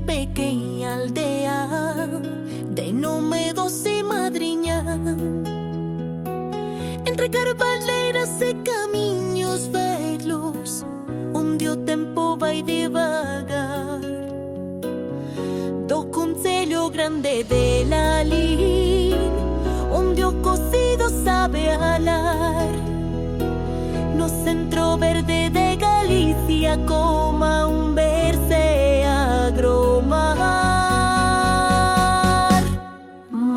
pequeña aldea de nome Doce Madriña. Entre carvaleiras e camiños vellos, onde o tempo vai devagar, do concello grande de Lalín, onde o cocido sabe alar, no centro verde de Galicia, coma un verse agromar.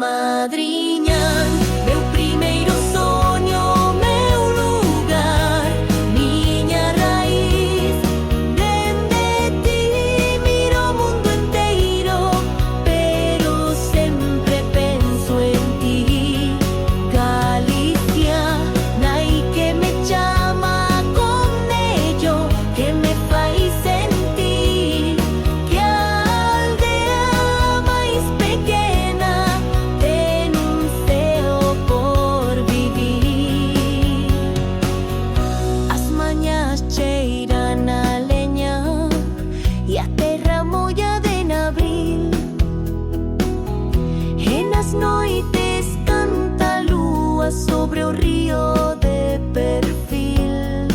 Madriña, meu primeiro soño, meu lugar, miña raíz. Dende ti miro o mundo enteiro, pero sempre penso en ti. Galicia, nai que me chama con ello, que me fai sentir que a aldea máis pequena ten un ceo por vivir. As mañas cheiran a leña e a terra molla de abril, e nas noites canta a lúa sobre o río de perfil.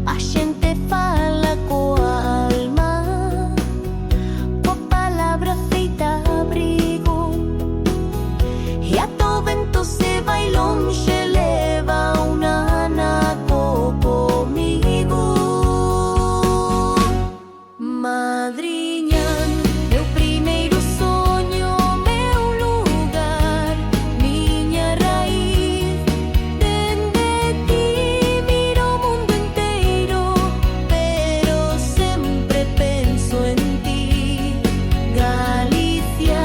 A xente fala coa alma, coa palabra feita abrigo, e ata o vento se vai lonxe, leva un anaco comigo. Madriña, meu primeiro soño, meu lugar, miña raíz. Dende ti miro o mundo enteiro, pero sempre penso en ti. Galicia,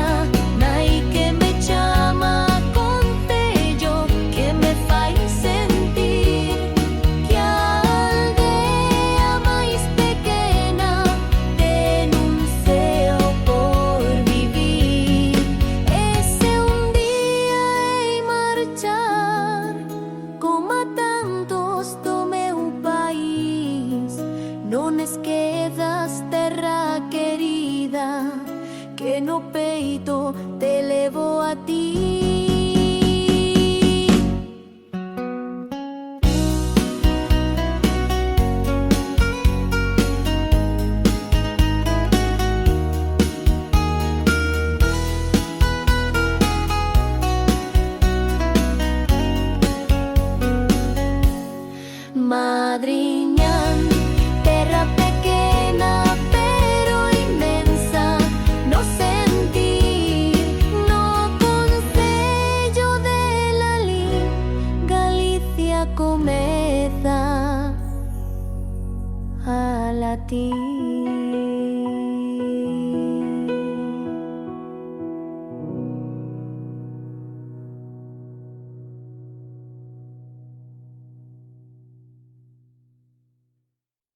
nai que me chama concello, que me fai sentir que a aldea máis pequena ten un ceo por vivir. E se un día hei marchar, coma tantos do meu país, non esquedas, terra querida, que no peito te levo a ti.